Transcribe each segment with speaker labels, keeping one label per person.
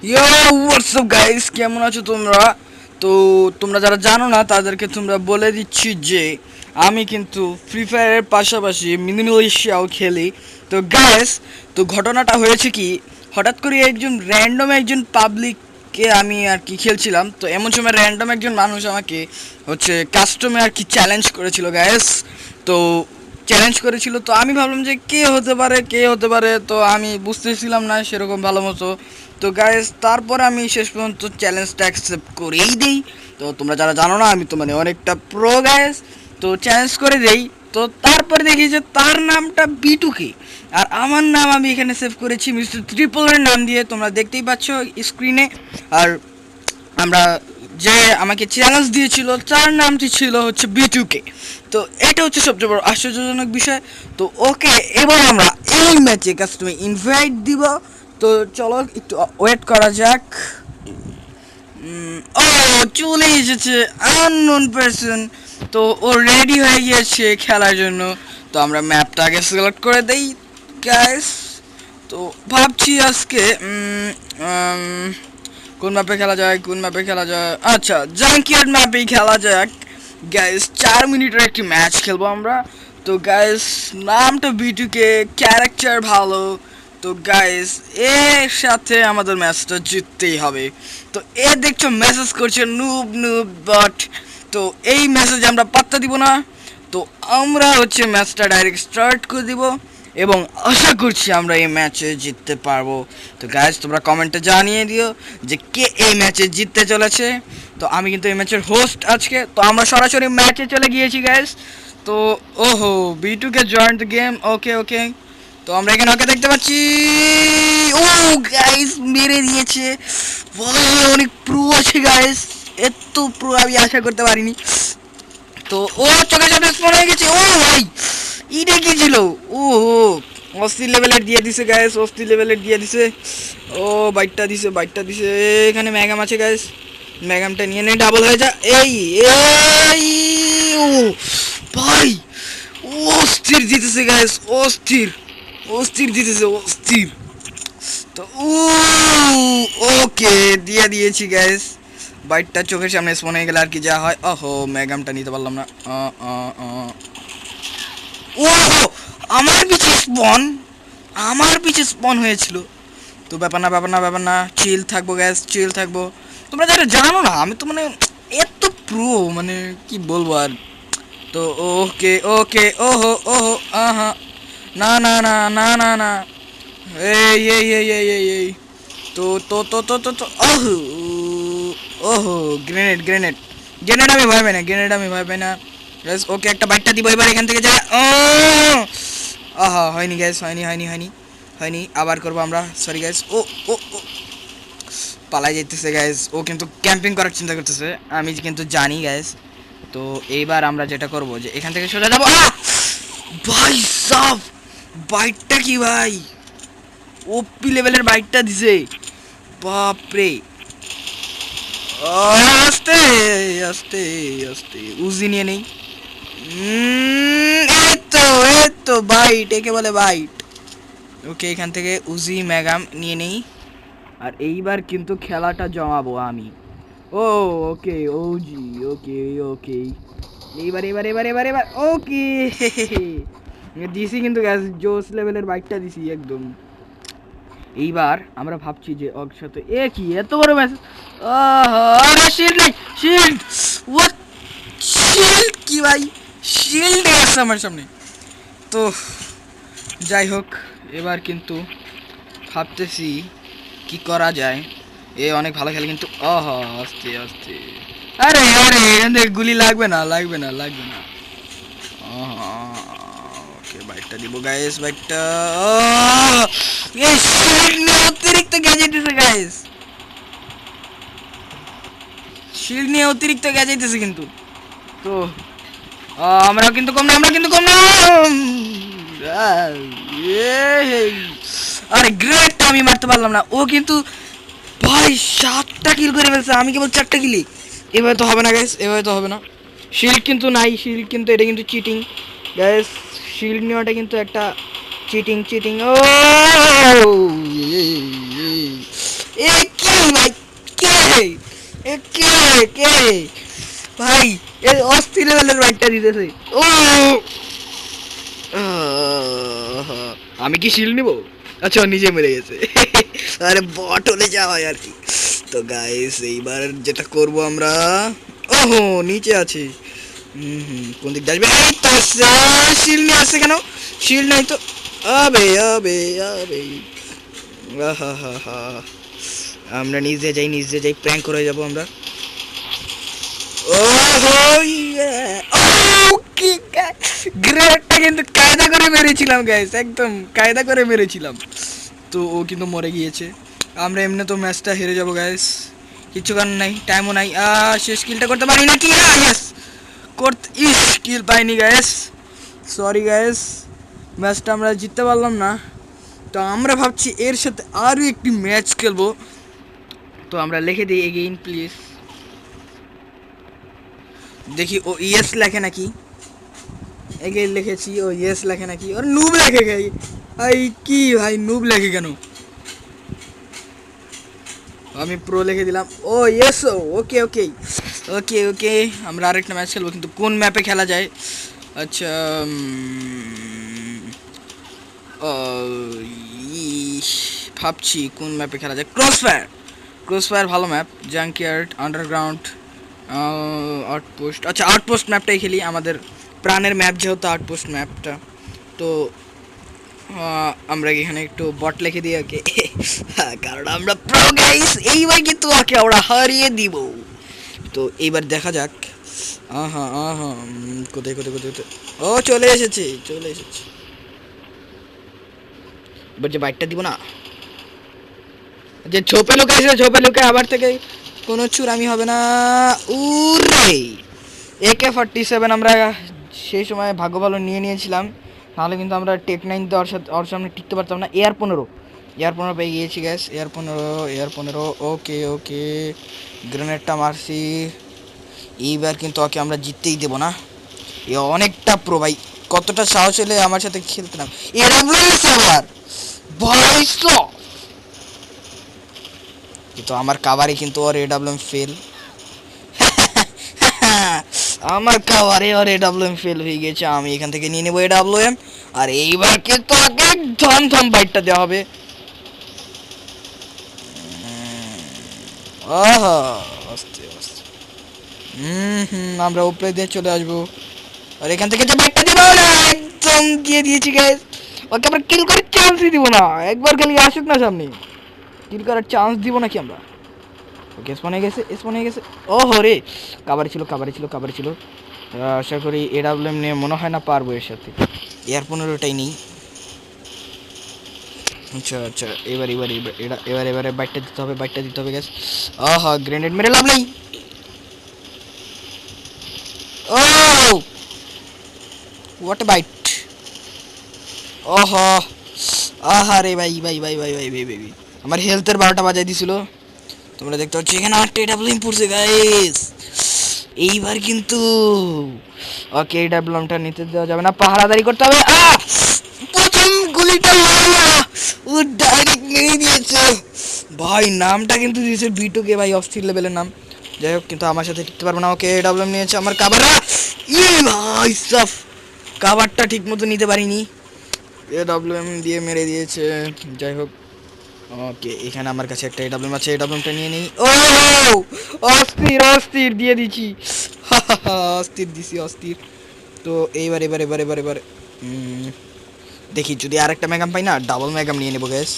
Speaker 1: ইয়ো WhatsApp guys, কেমন আছো তোমরা? তো তোমরা যারা জানো না তাদেরকে তোমরা বলে দিচ্ছি যে আমি কিন্তু ফ্রি ফায়ারের পাশাপাশি মিনিমিলিশিয়াও খেলি। তো গাইস, তো ঘটনাটা হয়েছে কি, হঠাৎ করে একজন পাবলিককে আমি আর কি খেলছিলাম, তো এমন সময় র্যান্ডম একজন মানুষ আমাকে হচ্ছে কাস্টমে আর কি চ্যালেঞ্জ করেছিল গাইস। তো চ্যালেঞ্জ করেছিল, তো আমি ভাবলাম যে কে হতে পারে, তো আমি বুঝতেছিলাম না সেরকম ভালো মতো। তো গাইস, তারপর আমি শেষ পর্যন্ত চ্যালেঞ্জটা অ্যাকসেপ্ট করেই দিই। তো তোমরা যারা জানো না, আমি তো মানে অনেকটা প্রো গাইস। তো চ্যালেঞ্জ করে দেই, তো তারপরে দেখি যে তার নামটা বিটুকে, আর আমার নাম আমি এখানে সেভ করেছি মিস্টার ট্রিপলের নাম দিয়ে, তোমরা দেখতেই পাচ্ছ স্ক্রিনে। আর আমরা যে আমাকে চ্যালেঞ্জ দিয়েছিল তার নামটি ছিল হচ্ছে বিটুকে। তো এটা হচ্ছে সবচেয়ে বড় আশ্চর্যজনক বিষয়। তো ওকে, এবার আমরা এই ম্যাচে কাস্টমে ইনভাইট দিব। তো চলো একটু ওয়েট করা যাক। ও, চলে এসেছে আননোন পারসন। তো ও রেডি হয়ে গিয়েছে খেলার জন্য। তো আমরা ম্যাপটা আগে সিলেক্ট করে দেই গাইস। তো ভাবছি আজকে কোন ম্যাপে খেলা যায়। আচ্ছা, জাঙ্কিয়ার্ড ম্যাপেই খেলা যাক গাইস। 4 মিনিটের একটি ম্যাচ খেলবো আমরা। তো গাইস, নামটা বিটুকে, ক্যারেক্টার ভালো। তো গাইস, এর সাথে আমাদের ম্যাচটা জিততেই হবে। তো এ দেখছো মেসেজ করছে নুব নুব বাট, তো এই মেসেজ আমরা পাত্তা দিব না। তো আমরা হচ্ছে ম্যাচটা ডাইরেক্ট স্টার্ট করে দিব এবং আশা করছি আমরা এই ম্যাচে জিততে পারবো। তো গাইস, তোমরা কমেন্টে জানিয়ে দিও যে কে এই ম্যাচে জিততে চলেছে। তো আমি কিন্তু এই ম্যাচের হোস্ট আজকে। তো আমরা সরাসরি ম্যাচে চলে গিয়েছি গাইস। তো ওহো, বিটুকে জয়েন দ্য গেম। ওকে ওকে, তো আমরা এখানে ওকে দেখতে পাচ্ছি। ও গাইস, মেরে দিয়েছে ভাই, অনেক প্রো আছে গাইস। এত প্রো আমি আশা করতে পারিনি। তো ও চোখের সামনে স্পন হয়ে গেছে। ও ভাই, এটা কি ছিল? ও অস্থির লেভেলের দিয়ে দিছে গাইস, অস্থির লেভেলের দিয়ে দিছে। ও বাইকটা দিছে। এখানে ম্যাগাম আছে গাইস, ম্যাগামটা নিয়ে নে, ডাবল হয়ে যা। এই এই ও ভাই, অস্থির জিতেছে গাইস, অস্থির অস্থির জিতেছে, অস্থির। তো ওকে, দিয়ে দিয়েছি গাইস। বাইকটা চোখের সামনে স্পন হয়ে গেলে আর কি যা হয়। ওহো, ম্যাগামটা নিতে পারলাম না। ও, আমার পিছে স্পন হয়েছিল। তো ব্যাপার না, চিল থাকবো গ্যাস, চিল থাকবো। তোমরা যারা জানো না, আমি তো মানে এত প্রো, মানে কি বলবো আর। তো ওকে ওকে, ওহো ওহো, আহা, না। এই তো ওহো ওহো, গ্রেনেড আমি ভয় পাই না। গ্যাস ওকে, একটা বাইকটা দিব এবার এখান থেকে যা। ও আহা, হয়নি গ্যাস, হয়নি। আবার করবো আমরা, সরি গ্যাস। ও পালাই যাইতেছে গ্যাস, ও কিন্তু ক্যাম্পিং করার চিন্তা করতেছে, আমি কিন্তু জানি গ্যাস। তো এইবার আমরা যেটা করব যে এখান থেকে সোজা যাবো। ভাই সাব, বাইকটা কি ভাই, ওপি লেভেলের বাইকটা দিছে, বাপরে। আস্তে আস্তে আস্তে, উজি নিয়ে নেই। এই তো বাইট, একে বলে বাইট। ওকে, এখান থেকে উজি ম্যাগাম নিয়ে নেই। আর এইবার কিন্তু খেলাটা জমাবো আমি। ও ওকে, ওজি, ওকে। এইবার ওকে। দিছি কিন্তু গ্যাস, জোস লেভেলের বাইকটা দিছি একদম। এইবার আমরা ভাবছি যে ওর সাথে এ কি এত বড় ম্যাচ। আরে শিল্ড নাই, শিল্ড, হোয়াট, শিল্ড কি ভাই, শিল্ড আছে আমার সামনে। তো যাই হোক, এবার কিন্তু ভাবতেছি কি করা যায়। এ অনেক ভালো খেলে কিন্তু। আস্তে আস্তে, আরে এখান থেকে গুলি লাগবে না। ওকে, বাইকটা দিব গাইস, বাইকটা। এই শিল্ড নিয়ে অতিরিক্ত গ্যাজেট দিছে গাইস, কিন্তু। তো আমরা কিন্তু কম না। আরে গ্রেট, আমি মারতে পারলাম না, ও কিন্তু ভাই 7টা কিল করে ফেলছে, আমি কেবল 4টা কিলি। এভাবে তো হবে না গাইস, এভাবে তো হবে না। শিল্ড কিন্তু নাই, এটা কিন্তু চিটিং গাইস। শিল্ড নেওয়াটা কিন্তু একটা চিটিং। ও এ কি এ কে কে ভাই এ অস্থির লেভেলের বাইকটা দিতেছে। ও আমি কি শিল নিব? আচ্ছা নিজে মেরে গেছে। আরে বট হলে যাওয়া আর কি। তো গাইস এইবার যেটা করব আমরা, ওহো নিচে আছে। কোন দিক যাবে? এই তো শিল নিয়ে আসছে কেন? শিল নাই তো। আবে আবে আবে আহা হা হা, আমরা নিজে যাই প্র্যাঙ্ক করে যাব আমরা। ওহো ওকে গ্রেটটা কিন্তু কায়দা করে মেরেছিলাম গাইস, একদম কায়দা করে মেরেছিলাম। তো ও কিন্তু মরে গিয়েছে। আমরা এমনি তো ম্যাচটা হেরে যাবো গাইস, কিছু কারণ নাই, টাইমও নাই। শেষ কিলটা করতে পারি না কি? ইয়েস করতে, ইস কিল পাইনি গাইস, সরি গাইস, ম্যাচটা আমরা জিততে পারলাম না। তো আমরা ভাবছি এর সাথে আরও একটি ম্যাচ খেলবো। তো আমরা লিখে দিই এগেইন প্লিজ, দেখি ও ইয়েস লেখে নাকি। এগেইন লিখেছি, ও ইয়েস লেখে নাকি, ওর নুব লেখে গাই। ভাই কি ভাই নুব লেখে কেন? আমি প্রো লিখে দিলাম। ও ইয়েস, ওকে ওকে ওকে ওকে, আমরা আরেকটা ম্যাচ খেলবো, কিন্তু কোন ম্যাপে খেলা যায়? আচ্ছা ভাবছি কোন ম্যাপে খেলা যায়। ক্রসফায়ার, ক্রসফায়ার ভালো ম্যাপ। Junkyard, underground, outpost. আচ্ছা আউটপোস্ট ম্যাপটাই খেলি, আমাদের প্রাণের ম্যাপ যেহেতু আউটপোস্ট ম্যাপটা। তো আমরা এখানে একটু বট লিখে দিই ওকে। কারণ আমরা প্রো গাইস, এইবার কিন্তু ওকে আমরা হারিয়ে দিব। তো এইবার দেখা যাক। আহা আহা কোথায় কোথায় কোথায় কোথায়, ও চলে এসেছে চলে এসেছে। এবার যে বাইকটা দিব না, যে ঝোপে লুকাইছে, ঝোপে লুকে আবার থেকে কোনো চুরামি হবে না। উরে AK-47 আমরা সেই সময় ভাগ্য ভালো নিয়ে নিয়েছিলাম, নাহলে কিন্তু আমরা টেক 9 তো ওর সামনে টিকতে পারতাম না। AR-15 পেয়ে গিয়েছি গ্যাস, AR-15 ওকে ওকে, গ্রেনেডটা মারছি। এইবার কিন্তু ওকে আমরা জিততেই দেবো না, এ অনেকটা প্রো ভাই, কতটা সাহস হলে আমার সাথে খেলতে না। এরা আবার ভাই কিন্তু আমার কাভারে কিন্তু ওর AWM ফেল। আমার কাভারে ওর AWM ফেল হয়ে গেছে, আমি এখান থেকে নিয়ে নেবো AWM। আর এইবার কিন্তু আগে ধম ধম বাইটটা দেওয়া হবে। আহা আস্তে আস্তে, আমরা উপরে দিয়ে চলে আসবো। আর এখান থেকে যে বাইটটা দিব না, একদম দিয়ে দিয়েছি গাইস। ওকে আমরা কিল করার চান্সই দিব না, একবার খালি আসুক না সামনে, কিল করার চান্স দিব নাকি আমরা। ওকে স্পন হয়ে গেছে, স্পন হয়ে গেছে। ওহো রে, কাবারে ছিল কাবারে ছিল কাবারে ছিল। আশা করি AWM নিয়ে মনে হয় না পারবো এর সাথে, AR-15টাই নেই। আচ্ছা আচ্ছা, এবার এবার এবার এবারে বাইকটা দিতে হবে, বাইকটা দিতে হবে গ্যাস। আহা গ্রেনেড মেরে লাভ নেই। ও হোয়াট এ বাইট। ওহো আহা রে ভাই ভাই ভাই ভাই ভাই ভাই ভাই, আমার হেলথের 12টা বাজাই দিছিল। তোমরা দেখতে পাচ্ছ এখানে 8টা AWM পড়ছে গাইস। এইবার কিন্তু ওকে AWMটা নিতে দেওয়া যাবে না, পাহারাদারি করতে হবে। প্রথম গুলিটা ও ডাইরেক্ট মেরে দিয়েছে ভাই। নামটা কিন্তু দিয়েছে B2K ভাই, অস্থির লেভেলের নাম। যাই হোক, কিন্তু আমার সাথে টিকতে পারবো না। ওকে AWM নিয়েছে আমার কাভার। ভাই সাফ, কাভারটা ঠিক মতো নিতে পারিনি, AWM দিয়ে মেরে দিয়েছে। যাই হোক, ওকে এখানে আমার কাছে একটা AWM আছে, AWMটা নিয়ে নেই। ও অস্থির অস্থির দিয়ে দিছি, অস্থির দিছি অস্থির। তো এইবার এবার এবার এবার এবার দেখি যদি আরেকটা ম্যাগাম পাই না, ডাবল ম্যাগাম নিয়ে নেবো গ্যাস।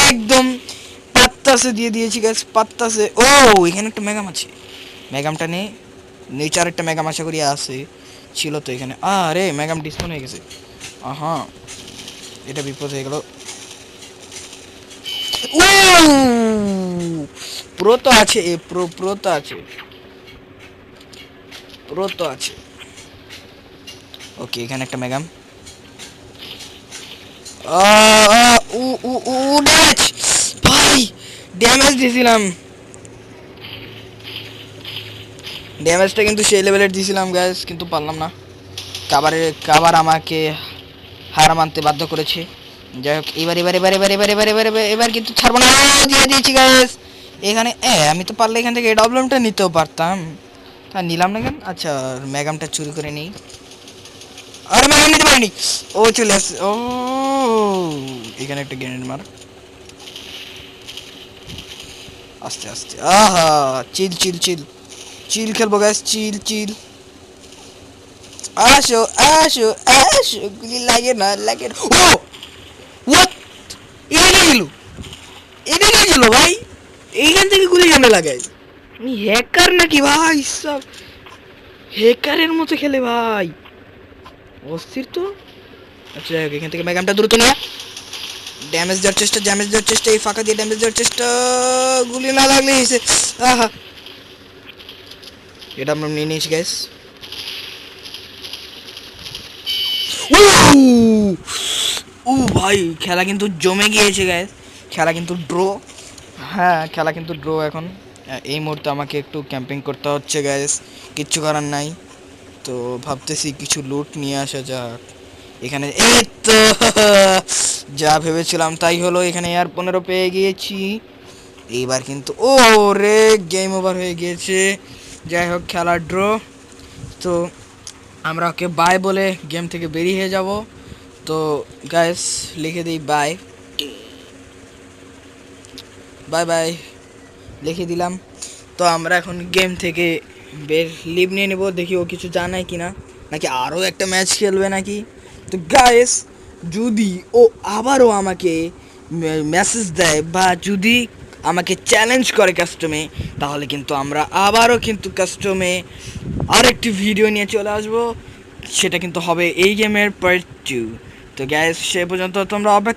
Speaker 1: একদম পাত্তাসে দিয়ে দিয়েছি গ্যাস, পাত্তাসে। ও এখানে একটা ম্যাগাম আছে, ম্যাগামটা নেই, নিচে আরেকটা ম্যাগাম আশা করি আছে, ছিল তো এখানে। আরে ম্যাগাম ডিসকাউন্ট হয়ে গেছে, আহা এটা বিপদ হয়ে গেল। প্রো তো আছে, প্রো তো আছে, প্রো তো আছে। ওকে এখানে একটা ম্যাগাম। ড্যামেজ ভাই, ড্যামেজ দিয়েছিলাম, ড্যামেজটা কিন্তু সেই লেভেলের দিয়েছিলাম গ্যাস, কিন্তু পারলাম না। কাবার আমাকে হার মানতে বাধ্য করেছে। যাই হোক, এবার কিন্তু ছাড়বো না। দিয়ে দিয়েছি গাইস এখানে। আমি তো পারলে এখান থেকে ডবলমটা নিতেও পারতাম, তা নিলাম না কেন? আচ্ছা, ম্যাগামটা চুরি করে নিই। আরে ম্যাগাম নিতে পারিনি, ও চলে আসছে। ও এখানে একটা গ্রেনেড মার। আস্তে আস্তে, আহা, চিল চিল চিল চিল খেলবো গাইস, চিল চিল। আসো আসো আসো, গুলি লাগে না, লাগে না। ও হোয়াট, এটা গেল, এটা গেল ভাই, এইখান থেকে গুলি কেন লাগাই? আমি হ্যাকার নাকি ভাই? সব হ্যাকারের মতো খেলে ভাই, অস্থির তো। আচ্ছা যাই হোক, এখান থেকে ম্যাগামটা দ্রুত না। ড্যামেজ দেওয়ার চেষ্টা, ড্যামেজ দেওয়ার চেষ্টা, এই ফাঁকা দিয়ে ড্যামেজ দেওয়ার চেষ্টা। গুলি না লাগলে এসে, আহা, এটা আমরা নিয়ে নিয়েছি গ্যাস। ও ভাই, খেলা কিন্তু জমে গিয়েছে গ্যাস, খেলা কিন্তু ড্র। হ্যাঁ, খেলা কিন্তু ড্র এখন। এই মুহূর্তে আমাকে একটু ক্যাম্পিং করতে হচ্ছে গ্যাস, কিচ্ছু করার নাই। তো ভাবতেছি কিছু লুট নিয়ে আসা যাক এখানে। এই তো যা ভেবেছিলাম তাই হলো, এখানে এয়ার 15 পেয়ে গিয়েছি। এইবার কিন্তু ও রে, গেম ওভার হয়ে গিয়েছে। যাই হোক, খেলা ড্র। তো আমরা ওকে বাই বলে গেম থেকে বেরিয়ে যাব। তো গাইস, লিখে দিই বাই, বাই বাই লিখে দিলাম। তো আমরা এখন গেম থেকে লিভ নিয়ে নেব, দেখি ও কিছু জানায় কিনা, নাকি আরও একটা ম্যাচ খেলবে নাকি। তো গাইস, যদি ও আবারও আমাকে মেসেজ দেয় বা যদি আমাকে চ্যালেঞ্জ করে কাস্টমে, তাহলে কিন্তু আমরা আবারও কিন্তু কাস্টমে আরেকটি ভিডিও নিয়ে চলে আসবো। সেটা কিন্তু হবে এই গেমের পার্ট 2। তো গাইস, সে পর্যন্ত তোমরা অপেক্ষা